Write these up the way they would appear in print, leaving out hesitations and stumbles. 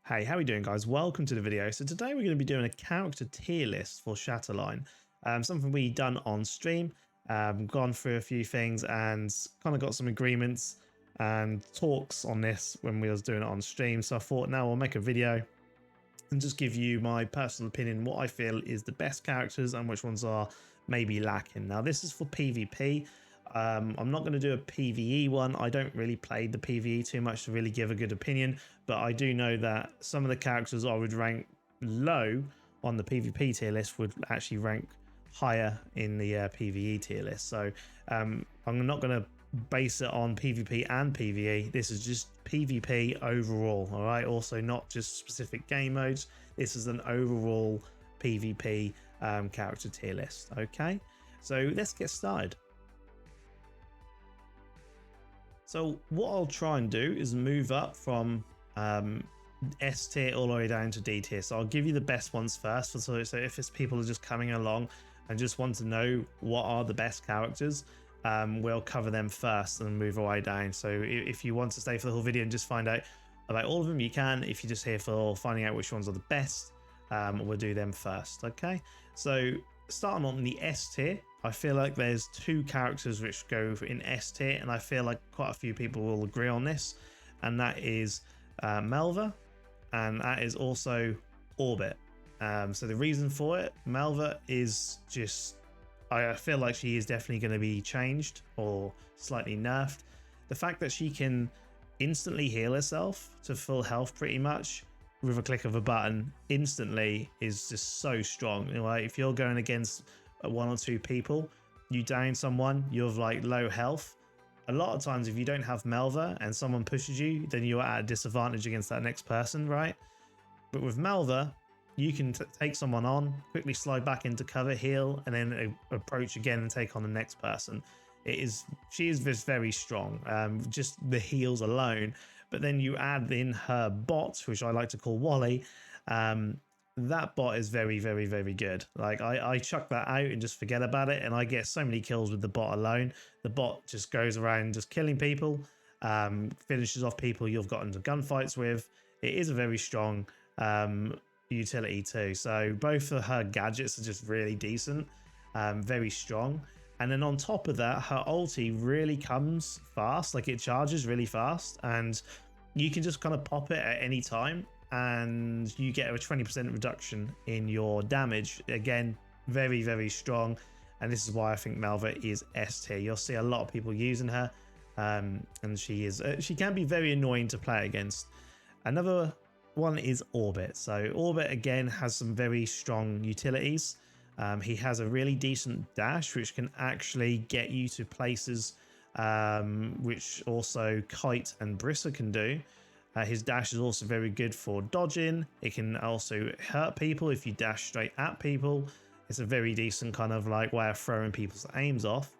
Hey, how are we doing, guys? Welcome to the video. So today we're going to be doing a character tier list for Shatterline. Something we done on stream. Gone through a few things and kind of got some agreements and talks on this when we was doing it on stream. So I thought now I'll make a video and just give you my personal opinion, what I feel is the best characters and which ones are maybe lacking. Now this is for PvP. I'm not going to do a PvE one. I don't really play the PvE too much to really give a good opinion, but I do know that some of the characters I would rank low on the PvP tier list would actually rank higher in the PvE tier list. So I'm not going to base it on PvP and PvE. This is just PvP overall, all right? Also not just specific game modes. This is an overall PvP character tier list, okay? So let's get started. So what I'll try and do is move up from S tier all the way down to D tier. So I'll give you the best ones first. So if it's people who are just coming along and just want to know what are the best characters, we'll cover them first and move our way down. So if you want to stay for the whole video and just find out about all of them, you can. If you're just here for finding out which ones are the best, we'll do them first. Okay, so starting on the S tier, I feel like there's two characters which go in S tier, and I feel like quite a few people will agree on this, and that is Melva, and that is also Orbit. So the reason for it, Melva is just, I feel like she is definitely going to be changed or slightly nerfed. The fact that she can instantly heal herself to full health pretty much with a click of a button instantly is just so strong. You know, like if you're going against one or two people, you down someone, you're like low health. A lot of times if you don't have Melva and someone pushes you, then you're at a disadvantage against that next person, right? But with Melva, you can take someone on, quickly slide back into cover, heal, and then approach again and take on the next person. She is just very strong, just the heals alone. But then you add in her bot, which I like to call Wally. That bot is very, very, very good. Like I chuck that out and just forget about it, and I get so many kills with the bot alone. The bot just goes around just killing people, finishes off people you've got into gunfights with. It is a very strong utility too. So both of her gadgets are just really decent, very strong. And then on top of that, her ulti really comes fast, like it charges really fast, and you can just kind of pop it at any time and you get a 20% reduction in your damage. Again, very, very strong. And this is why I think Melva is S tier. You'll see a lot of people using her, and she can be very annoying to play against. Another one is Orbit. So Orbit again has some very strong utilities. He has a really decent dash, which can actually get you to places which also Kite and Brissa can do. His dash is also very good for dodging. It can also hurt people if you dash straight at people. It's a very decent kind of like way of throwing people's aims off.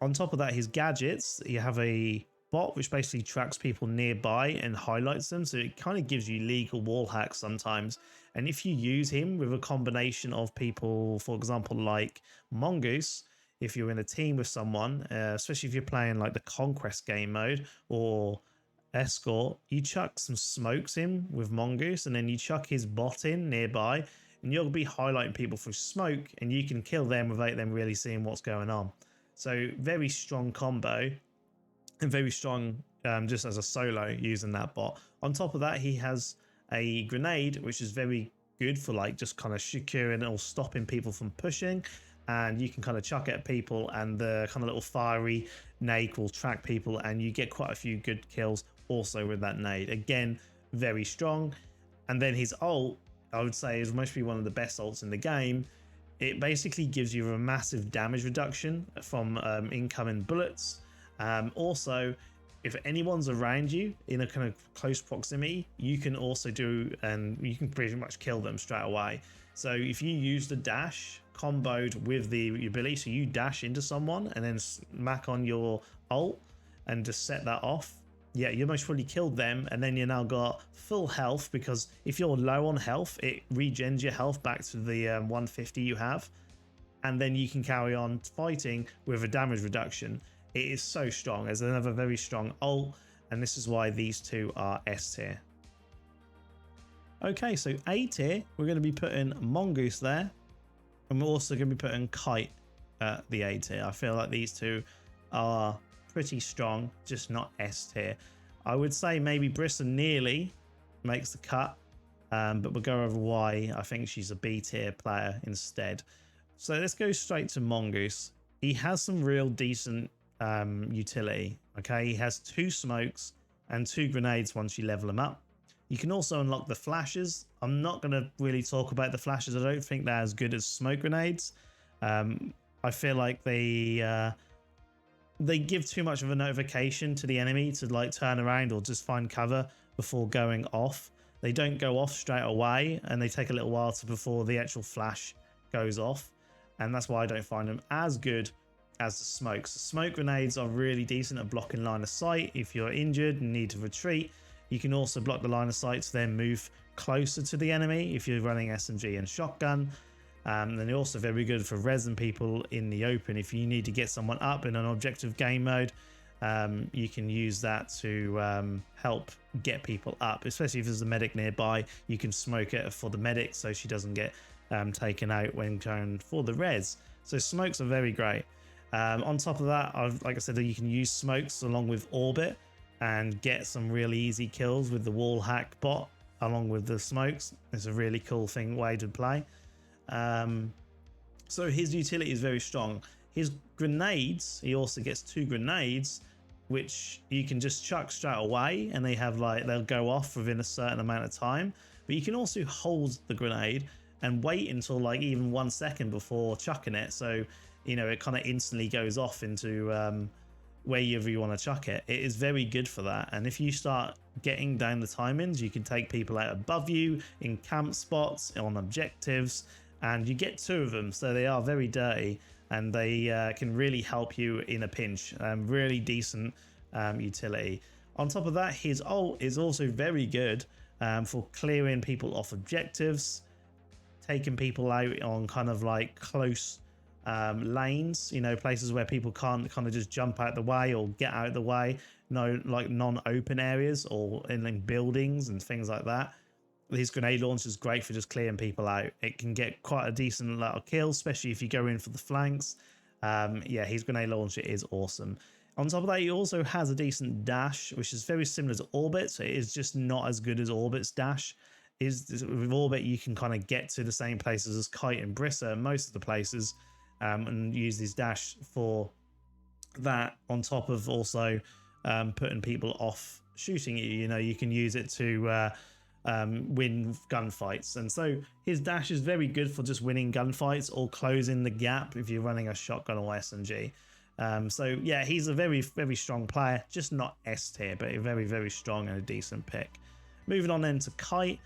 On top of that, his gadgets, you have a bot which basically tracks people nearby and highlights them, so it kind of gives you legal wall hacks sometimes. And if you use him with a combination of people, for example like Mongoose, if you're in a team with someone, especially if you're playing like the Conquest game mode or Escort, you chuck some smokes in with Mongoose and then you chuck his bot in nearby, and you'll be highlighting people through smoke and you can kill them without them really seeing what's going on. So very strong combo, and very strong just as a solo using that bot. On top of that, he has a grenade which is very good for like just kind of securing or stopping people from pushing, and you can kind of chuck it at people and the kind of little fiery nade will track people and you get quite a few good kills also with that nade. Again, very strong. And then his ult, I would say, is mostly one of the best ults in the game. It basically gives you a massive damage reduction from incoming bullets. Also, if anyone's around you in a kind of close proximity, you can also do, and you can pretty much kill them straight away. So if you use the dash comboed with the ability, so you dash into someone and then smack on your ult and just set that off, yeah, you most probably killed them, and then you now got full health, because if you're low on health, it regens your health back to the 150 you have, and then you can carry on fighting with a damage reduction. It is so strong. There's another very strong ult, and this is why these two are S tier. Okay, so A tier, we're going to be putting Mongoose there, and we're also going to be putting Kite at the A tier. I feel like these two are pretty strong, just not S tier. I would say maybe Brissa nearly makes the cut, but we'll go over why I think she's a B tier player instead. So let's go straight to Mongoose. He has some real decent utility. Okay, he has 2 smokes and 2 grenades once you level him up. You can also unlock the flashes. I'm not going to really talk about the flashes. I don't think they're as good as smoke grenades. I feel like they give too much of a notification to the enemy to like turn around or just find cover before going off. They don't go off straight away, and they take a little while before the actual flash goes off, and that's why I don't find them as good as the smokes. The smoke grenades are really decent at blocking line of sight if you're injured and need to retreat. You can also block the line of sight to then move closer to the enemy if you're running SMG and shotgun. And they're also very good for rezzing people in the open. If you need to get someone up in an objective game mode, you can use that to help get people up, especially if there's a medic nearby. You can smoke it for the medic so she doesn't get taken out when going for the res. So smokes are very great. On top of that, like I said, you can use smokes along with orbit and get some really easy kills with the wall hack bot along with the smokes. It's a really cool way to play. So his utility is very strong. His grenades, he also gets 2 grenades which you can just chuck straight away, and they'll go off within a certain amount of time. But you can also hold the grenade and wait until like even 1 second before chucking it, so you know it kind of instantly goes off into wherever you want to chuck it. It is very good for that. And if you start getting down the timings, you can take people out above you in camp spots, on objectives, and you get 2 of them, so they are very dirty, and they can really help you in a pinch. Really decent utility. On top of that, his ult is also very good for clearing people off objectives, taking people out on kind of like close lanes, you know, places where people can't kind of just jump out the way or get out the way, no, like non-open areas or in buildings and things like that. His grenade launch is great for just clearing people out. It can get quite a decent lot of kills, especially if you go in for the flanks. Yeah, his grenade launcher is awesome. On top of that, he also has a decent dash, which is very similar to Orbit, so it is just not as good as Orbit's dash. With Orbit, you can kind of get to the same places as Kite and Brissa, most of the places, and use his dash for that, on top of also putting people off shooting you. You know, you can use it to win gunfights, and so his dash is very good for just winning gunfights or closing the gap if you're running a shotgun or SMG. So yeah, he's a very, very strong player, just not S tier, but a very, very strong and a decent pick. Moving on then to Kite.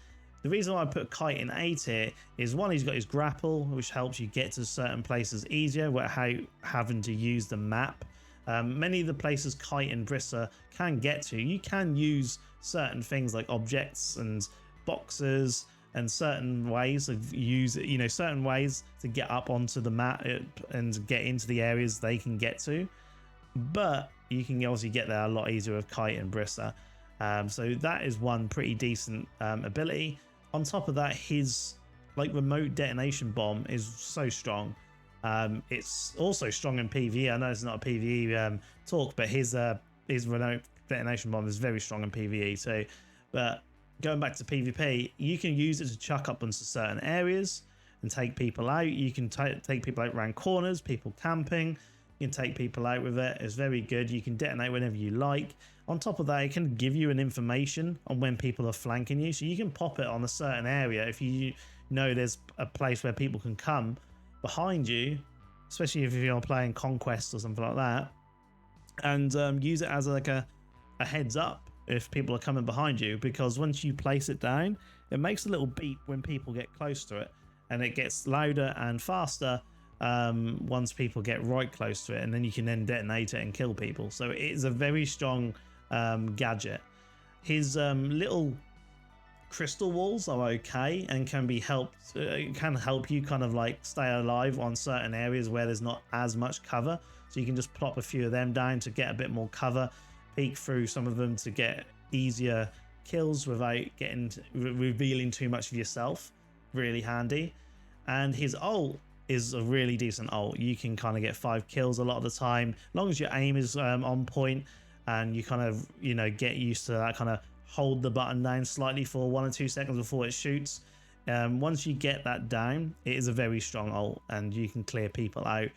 The reason why I put Kite in A tier is, one, he's got his grapple, which helps you get to certain places easier without having to use the map. Many of the places Kite and Brissa can get to, you can use certain things like objects and boxes and certain ways of certain ways to get up onto the map and get into the areas they can get to. But you can obviously get there a lot easier with Kite and Brissa. So that is one pretty decent ability. On top of that, his remote detonation bomb is so strong. It's also strong in PvE. I know it's not a PvE talk, but his remote detonation bomb is very strong in PvE. So, but going back to PvP, you can use it to chuck up onto certain areas and take people out. You can take people out around corners, people camping. You can take people out with it. It's very good. You can detonate whenever you like. On top of that, it can give you an information on when people are flanking you, so you can pop it on a certain area if you know there's a place where people can come behind you, especially if you're playing Conquest or something like that, and use it as like a heads up if people are coming behind you, because once you place it down, it makes a little beep when people get close to it, and it gets louder and faster once people get right close to it, and then you can then detonate it and kill people. So it is a very strong gadget. His little crystal walls are okay and can help you kind of like stay alive on certain areas where there's not as much cover, so you can just plop a few of them down to get a bit more cover, peek through some of them to get easier kills without revealing too much of yourself. Really handy. And his ult is a really decent ult. You can kind of get 5 kills a lot of the time, as long as your aim is on point, and you kind of, you know, get used to that kind of hold the button down slightly for 1 or 2 seconds before it shoots. Once you get that down, it is a very strong ult, and you can clear people out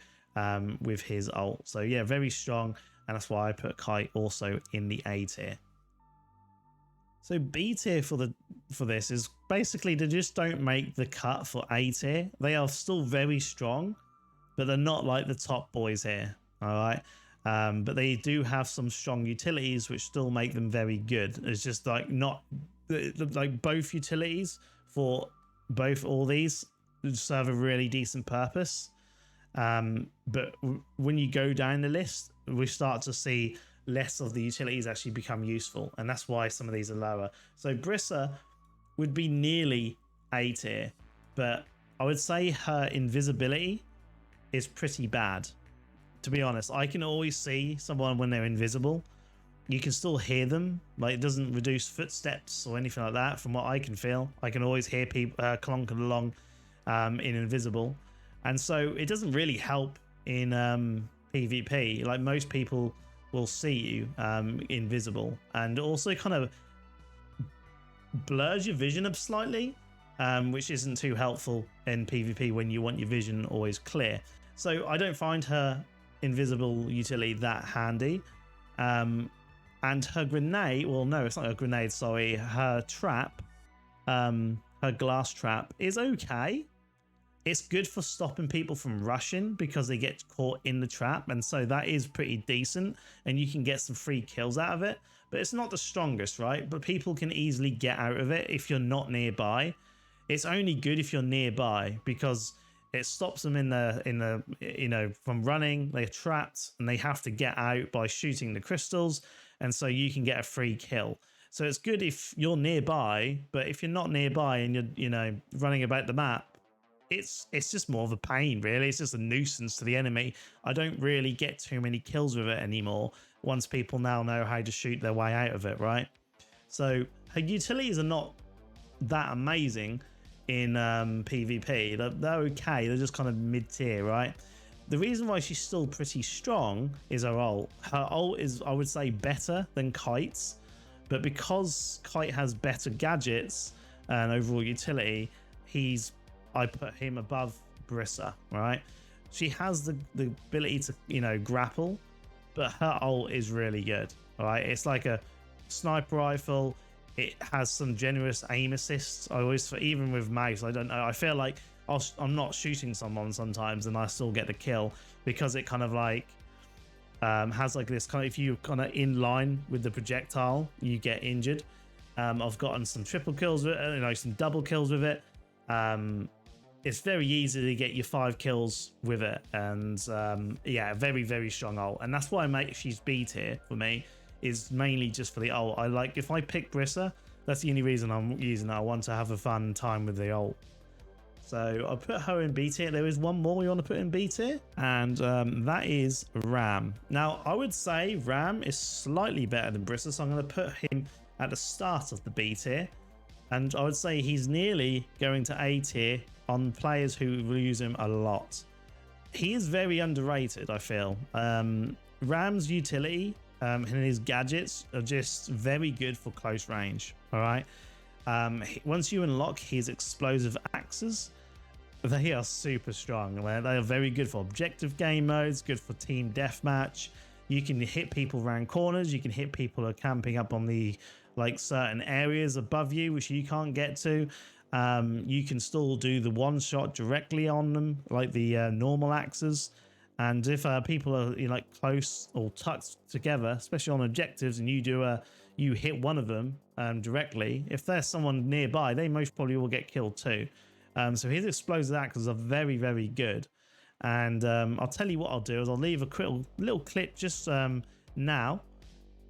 with his ult. So yeah, very strong, and that's why I put Kite also in the A tier. So B tier for this is basically they just don't make the cut for A tier. They are still very strong, but they're not like the top boys here. All right. But they do have some strong utilities which still make them very good. It's just like not like both utilities for all these serve a really decent purpose. But when you go down the list, we start to see less of the utilities actually become useful, and that's why some of these are lower. So Brissa would be nearly A tier, but I would say her invisibility is pretty bad. To be honest, I can always see someone when they're invisible. You can still hear them, like it doesn't reduce footsteps or anything like that. From what I can feel, I can always hear people clonking along in invisible, and so it doesn't really help in PvP. Like most people will see you invisible, and also kind of blurs your vision up slightly, which isn't too helpful in PvP when you want your vision always clear. So I don't find her invisible utility that handy. And her grenade, well no, it's not a grenade, sorry, her trap, her glass trap is okay. It's good for stopping people from rushing because they get caught in the trap, and so that is pretty decent, and you can get some free kills out of it. But it's not the strongest, right? But people can easily get out of it if you're not nearby. It's only good if you're nearby because it stops them in the you know, from running. They're trapped and they have to get out by shooting the crystals, and so you can get a free kill. So it's good if you're nearby, but if you're not nearby and you're, you know, running about the map, it's just more of a pain, really. It's just a nuisance to the enemy. I don't really get too many kills with it anymore once people now know how to shoot their way out of it, right? So her utilities are not that amazing in PvP. They're okay. They're just kind of mid-tier, right? The reason why she's still pretty strong is her ult. Her ult is, I would say, better than Kite's, but because Kite has better gadgets and overall utility, I put him above Brissa, right? She has the ability to, you know, grapple, but her ult is really good, all right? It's like a sniper rifle. It has some generous aim assists. I always, even with mouse, I don't know, I feel like I'm not shooting someone sometimes and I still get the kill because it kind of like has like this kind of, if you kind of in line with the projectile, you get injured. I've gotten some triple kills with it, you know, some double kills with it. It's very easy to get your 5 kills with it, and yeah, very, very strong ult, and that's why I make she's B tier for me, is mainly just for the ult. I like, if I pick Brissa, that's the only reason I'm using it. I want to have a fun time with the ult. So I put her in B tier. There is one more we want to put in B tier, and that is Ram. Now, I would say Ram is slightly better than Brissa, so I'm going to put him at the start of the B tier, and I would say he's nearly going to A tier on players who will use him a lot. He is very underrated, I feel. Ram's utility and his gadgets are just very good for close range, all right? Once you unlock his explosive axes, they are super strong. They are very good for objective game modes, good for team deathmatch. You can hit people around corners. You can hit people who are camping up on the like certain areas above you, which you can't get to. You can still do the one shot directly on them, like the normal axes. And if people are, you know, like close or tucked together, especially on objectives, and you hit one of them directly, if there's someone nearby, they most probably will get killed too. So his explosive axes are very, very good. And I'll tell you what I'll do is I'll leave a quick little clip just now,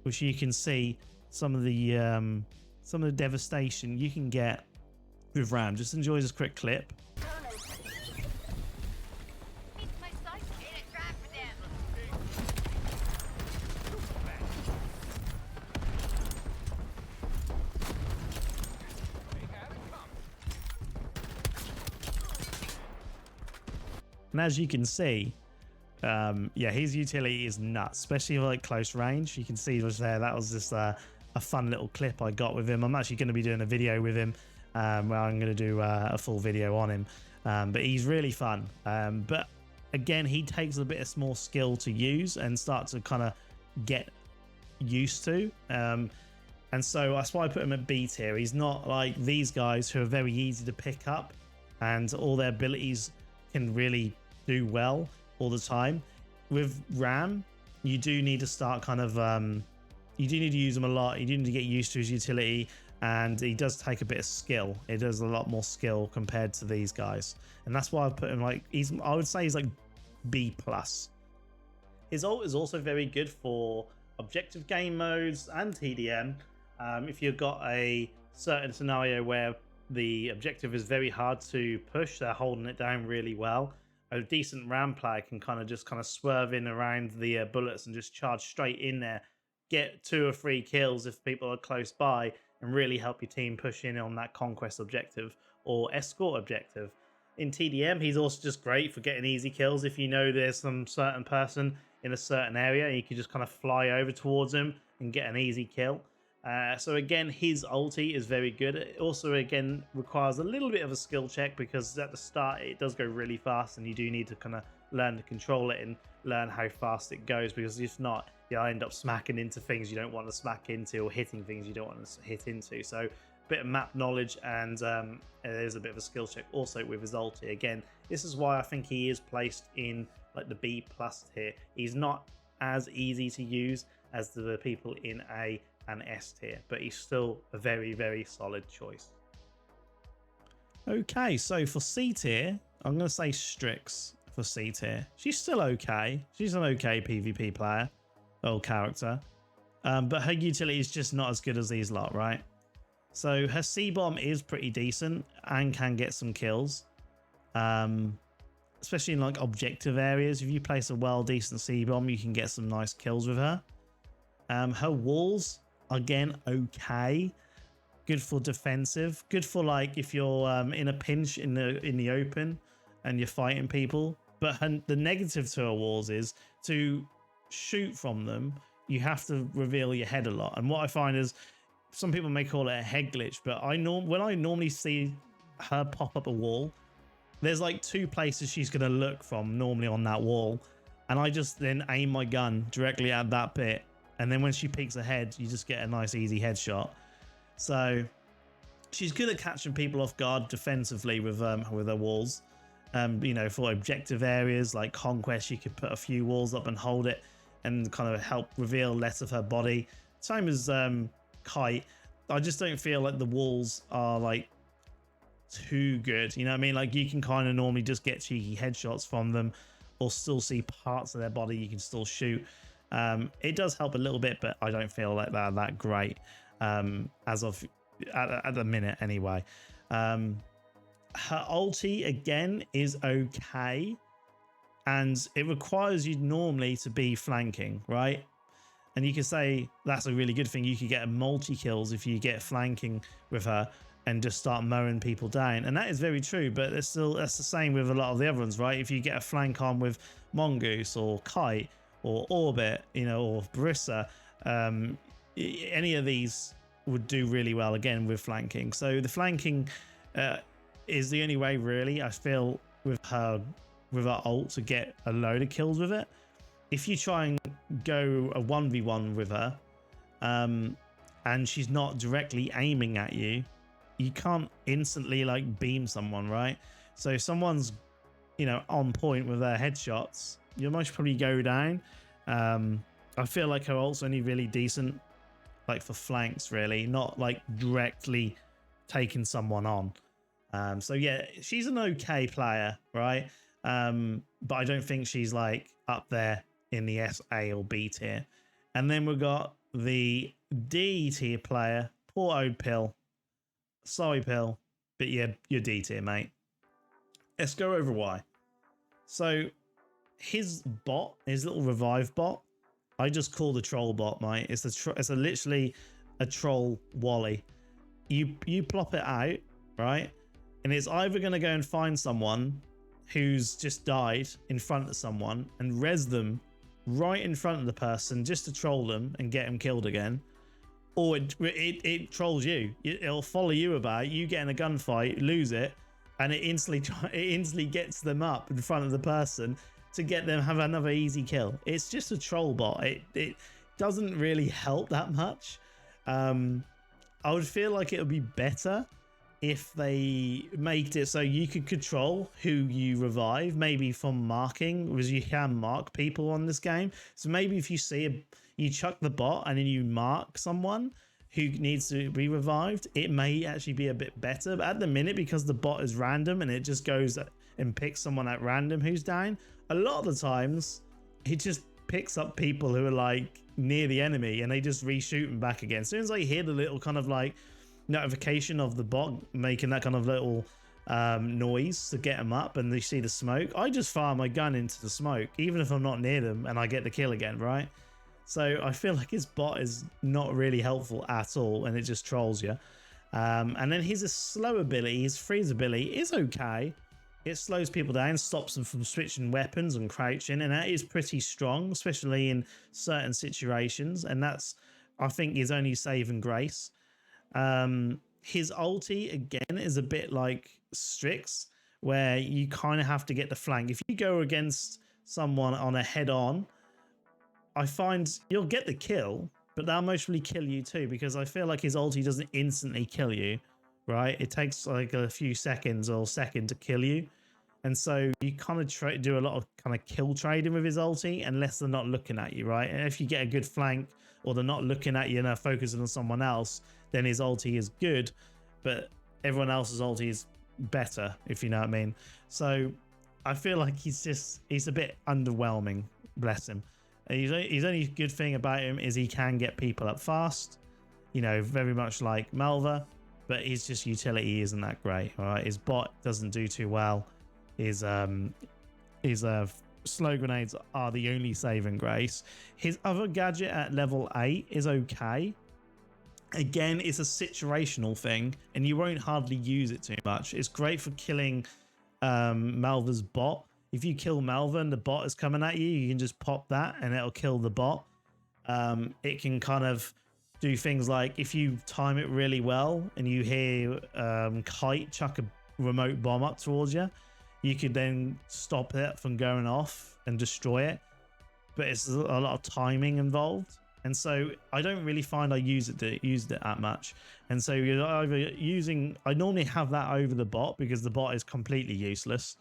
which you can see some of the devastation you can get with Ram. Just enjoy this quick clip. And as you can see, yeah, his utility is nuts, especially for like close range. You can see just there, that was just a fun little clip I got with him. I'm actually going to be doing a video with him where I'm going to do a full video on him, but he's really fun. But again, he takes a bit of small skill to use and start to kind of get used to, and so that's why I put him at B tier. He's not like these guys who are very easy to pick up and all their abilities can really do well all the time. With Ram, you do need to start kind of you do need to use him a lot. You do need to get used to his utility, and he does take a bit of skill. It does a lot more skill compared to these guys, and that's why I've put him like, I would say he's like B+. His ult is also very good for objective game modes and TDM. If you've got a certain scenario where the objective is very hard to push, they're holding it down really well. A decent Ram player can kind of swerve in around the bullets and just charge straight in there, get 2 or 3 kills if people are close by, and really help your team push in on that conquest objective or escort objective. In TDM, he's also just great for getting easy kills. If you know there's some certain person in a certain area, you can just kind of fly over towards him and get an easy kill. So again, his ulti is very good. It also, again, requires a little bit of a skill check because at the start it does go really fast, and you do need to kind of learn to control it and learn how fast it goes, because if not, you'll end up smacking into things you don't want to smack into, or hitting things you don't want to hit into. So a bit of map knowledge, and there's a bit of a skill check also with his ulti. Again, this is why I think he is placed in like the B+ tier. He's not as easy to use as the people in A and S tier, but he's still a very, very solid choice. Okay, so for C tier, I'm going to say STRIX for C tier. She's still okay. She's an okay PvP player, old character, but her utility is just not as good as these lot, right? So her C-bomb is pretty decent and can get some kills, especially in like objective areas. If you place a decent C-bomb, you can get some nice kills with her. Her walls, again, okay, good for defensive, good for like if you're in a pinch in the open and you're fighting people. But the negative to her walls is to shoot from them, you have to reveal your head a lot. And what I find is, some people may call it a head glitch, but when I normally see her pop up a wall, there's like 2 places she's going to look from normally on that wall, and I just then aim my gun directly at that bit, and then when she peeks ahead, you just get a nice easy headshot. So she's good at catching people off guard defensively with her walls. You know, for objective areas like conquest, you could put a few walls up and hold it and kind of help reveal less of her body. Same as Kite. I just don't feel like the walls are like too good, you know what I mean? Like you can kind of normally just get cheeky headshots from them, or still see parts of their body you can still shoot. It does help a little bit, but I don't feel like they're that great as of at the minute anyway. Her ulti again is okay, and it requires you normally to be flanking, right? And you could say that's a really good thing. You could get a multi-kills if you get flanking with her and just start mowing people down. And that is very true, but that's the same with a lot of the other ones, right? If you get a flank on with Mongoose or Kite or Orbit, you know, or Barissa, any of these would do really well again with flanking. So the flanking is the only way, really, I feel, with her ult to get a load of kills with it. If you try and go a 1v1 with her, and she's not directly aiming at you, you can't instantly like beam someone, right? So if someone's, you know, on point with their headshots, you'll most probably go down. I feel like her ult's only really decent like for flanks, really, not like directly taking someone on. So yeah, she's an okay player, right? But I don't think she's like up there in the S, A or B tier. And then we've got the D tier player, poor old Pill. Sorry, Pill, but yeah, you're D tier, mate. Let's go over why. So his bot, his little revive bot, I just call the troll bot, mate. It's literally a troll wally. You plop it out, right? And it's either going to go and find someone who's just died in front of someone and res them right in front of the person just to troll them and get them killed again, or it trolls you. It'll follow you about, you get in a gunfight, lose it, and it instantly gets them up in front of the person to get them have another easy kill. It's just a troll bot. It doesn't really help that much. I would feel like it would be better if they made it so you could control who you revive, maybe from marking, because you can mark people on this game. So maybe if you see you chuck the bot and then you mark someone who needs to be revived, it may actually be a bit better. But at the minute, because the bot is random and it just goes and picks someone at random who's down, a lot of the times it just picks up people who are like near the enemy and they just reshoot them back again. As soon as I hear the little kind of like notification of the bot making that kind of little noise to get them up and they see the smoke, I just fire my gun into the smoke, even if I'm not near them, and I get the kill again, right? So I feel like his bot is not really helpful at all, and it just trolls you. And then his slow ability, his freeze ability is okay. It slows people down, stops them from switching weapons and crouching, and that is pretty strong, especially in certain situations, and that's, I think, his only saving grace. His ulti again is a bit like STRIX, where you kind of have to get the flank. If you go against someone on a head-on, I find you'll get the kill, but they'll mostly kill you too, because I feel like his ulti doesn't instantly kill you, right? It takes like a few seconds or second to kill you, and so you kind of do a lot of kind of kill trading with his ulti unless they're not looking at you, right? And if you get a good flank or they're not looking at you and they're focusing on someone else, then his ulti is good, but everyone else's ulti is better, if you know what I mean. So I feel like he's a bit underwhelming, bless him. His only good thing about him is he can get people up fast, you know, very much like Malva, but his just utility isn't that great. All right, his bot doesn't do too well. His slow grenades are the only saving grace. His other gadget at level 8 is okay. Again, it's a situational thing, and you won't hardly use it too much. It's great for killing Malva's bot. If you kill Malva and the bot is coming at you, you can just pop that and it'll kill the bot. It can kind of do things like, if you time it really well and you hear Kite chuck a remote bomb up towards you, you could then stop it from going off and destroy it. But it's a lot of timing involved. And so I don't really find I used it that much. And so you're either using, I normally have that over the bot because the bot is completely useless.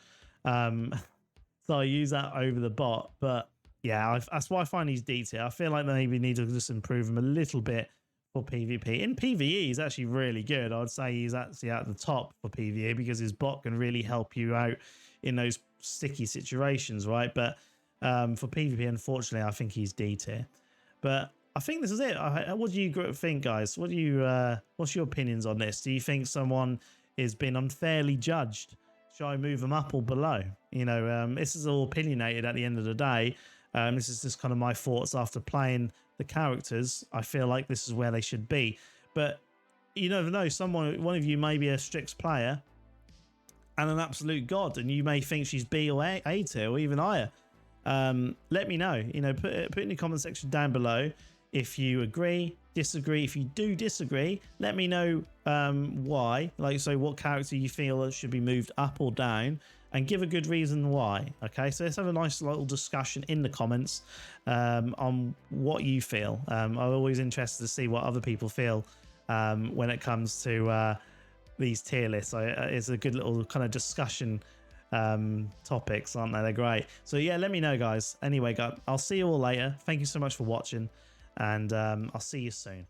So I use that over the bot. But yeah, that's why I find he's DT. I feel like they maybe need to just improve him a little bit for PvP. In PvE, he's actually really good. I'd say he's actually at the top for PvE because his bot can really help you out in those sticky situations, right? But for PvP, unfortunately, I think he's D tier. But I think this is it. What do you think, guys? What's your opinions on this? Do you think someone is being unfairly judged? Should I move them up or below? You know, this is all opinionated at the end of the day. This is just kind of my thoughts after playing the characters. I feel like this is where they should be. But you never know. One of you may be a STRIX player and an absolute god, and you may think she's B or A tier or even higher. Let me know. You know, put in the comment section down below if you agree, disagree. If you do disagree, let me know why. Like, so what character you feel should be moved up or down, and give a good reason why. Okay, so let's have a nice little discussion in the comments on what you feel. I'm always interested to see what other people feel when it comes to these tier lists. So it's a good little kind of discussion topics, aren't they? They're great. So yeah, let me know, guys. Anyway, guys, I'll see you all later. Thank you so much for watching, and I'll see you soon.